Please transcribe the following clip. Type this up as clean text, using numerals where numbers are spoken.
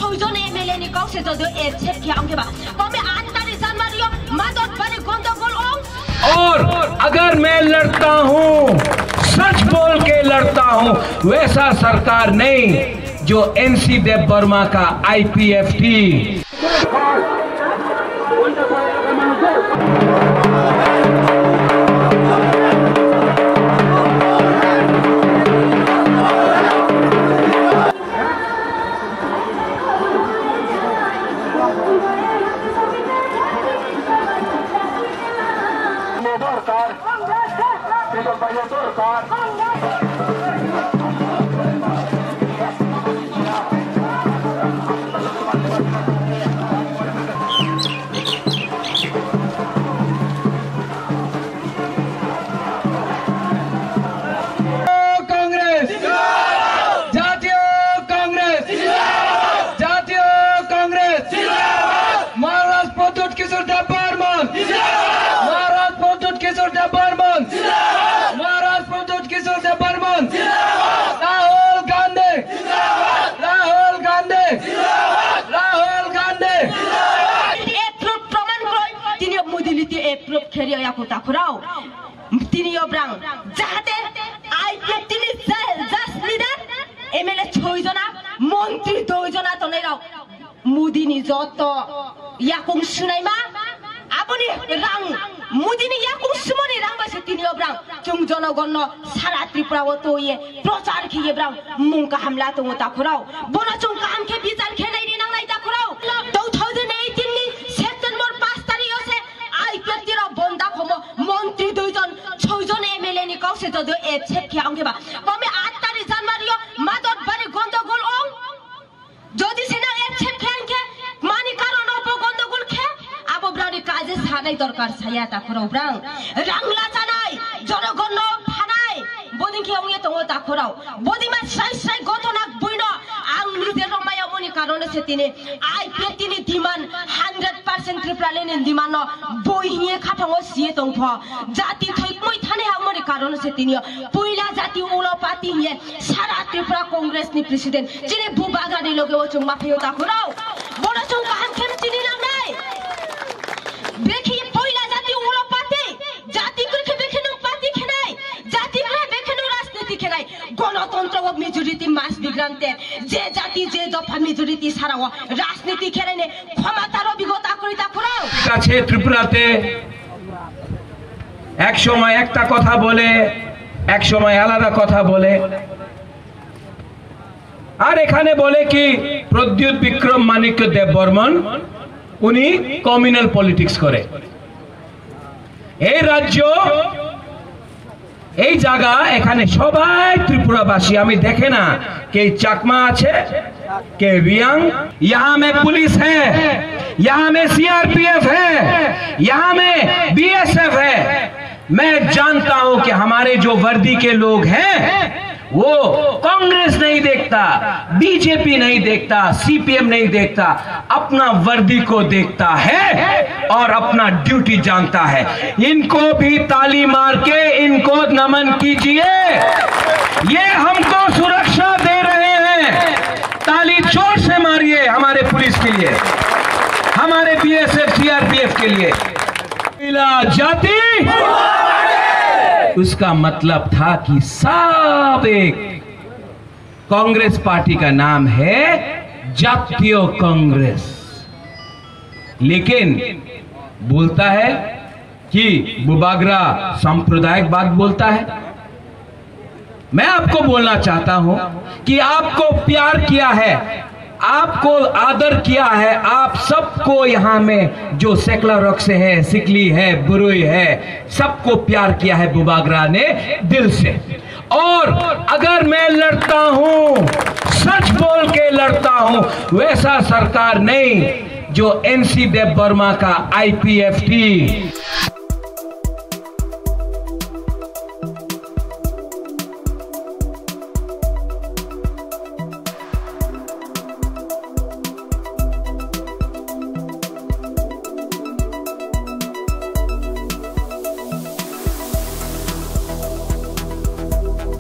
ছয়জন এমএলএ নি কাউসে যদি এসে কি আঙ্গেবা কমে 8 तारीख जनवरी मादक बने गंदगोल और अगर मैं लड़ता हूं सच बोल के लड़ता हूं वैसा सरकार नहीं जो एनसी देव वर्मा का आईपीएफटी। मंत्री दुईजना तो नहीं मुदिनी जत याकुं सुनाइमा आबनि रां मुदिनी याकुं सुमनि रां बासे तिनी अब्रां जों जनगण सारा त्रिपुराव तो ये प्रचार खिये ब्रां मुंका हमला तो ताखुराव बना जों काम के बिचार खेनाइनि नांनाय ताखुराव 2018 नि सेप्टेम्बर 5 तारिख से आईपीएफटी र बन्दा खम मंत्री दुईजन छयजन एमएलए नि काउसे जदो एफसेप खे आंगेबा कमे 8 तारिख जनवरी मादक बने गंदगोल যদি সেনা এফসেপ খেনকে মানি কারণ অপগন্ডগোল খে আবো ব্রানি কাজে সানাই দরকার ছায়া তাখরাও ব্রাং রাংলা জানাই জনগণ ফানাই বদিনকে ওয়ে তো তাখরাও বদিমা সাই সাই ঘটনা বইন আং নিজে রমায়া মনি কারণে সে তিনি আইপি তিনি দিমান 100% ত্রিপুরালেন দিমান বই নিয়ে খাটাও সিয়ে দংফ জাতি থৈকমই থানে আমরি কারণে সে তিনি পয়লা জাতি ওলপাতি নিয়ে সারা ত্রিপুরা কংগ্রেস নি প্রেসিডেন্ট যিনি বুবাগানি লগে ও চুং মাফিও তাখরাও বড় চুং কাহান খেম চিনি না নাই দেখি পয়লা জাতি ওলপাতি জাতি কইকে বেখেনো পাতি খেনাই জাতি করে বেখেনো রাজনীতি খেনাই গণতন্ত্র ও মেজরিটি মাস বিগ্রান্তে যে জাতি যে দফা মেজরিটি ছাড়াও রাজনীতি খেলেনে ক্ষমতার অভিজ্ঞতা করি তাখরাও কাছে ত্রিপুরাতে এক সময় একটা কথা বলে এক সময় আলাদা কথা বলে আর এখানে বলে কি প্রদ্যুৎ বিক্রম মানিক্য দেব বর্মন উনি কমিউনাল পলিটিক্স করে এই রাজ্য এই জায়গা এখানে সবাই ত্রিপুরাবাসী আমি দেখে না কে চাকমা আছে কে রিয়াং यहाँ में पुलिस है यहाँ में सीआरपीएफ है यहाँ में बीएसएफ है मैं जानता हूं कि हमारे जो वर्दी के लोग हैं वो कांग्रेस नहीं देखता बीजेपी नहीं देखता सीपीएम नहीं देखता अपना वर्दी को देखता है और अपना ड्यूटी जानता है इनको भी ताली मार के इनको नमन कीजिए ये हमको सुरक्षा दे रहे हैं ताली जोर से मारिए हमारे पुलिस के लिए हमारे बीएसएफ सीआरपीएफ के लिए जाति उसका मतलब था कि सब एक कांग्रेस पार्टी का नाम है जातीय कांग्रेस लेकिन बोलता है कि बुबागरा सांप्रदायिक बात बोलता है मैं आपको बोलना चाहता हूं कि आपको प्यार किया है आपको आदर किया है आप सबको यहाँ में जो सेक्युलर से है सिकली है बुरुई है सबको प्यार किया है बुबागरा ने दिल से और अगर मैं लड़ता हूं सच बोल के लड़ता हूं वैसा सरकार नहीं जो एनसी देव वर्मा का आईपीएफटी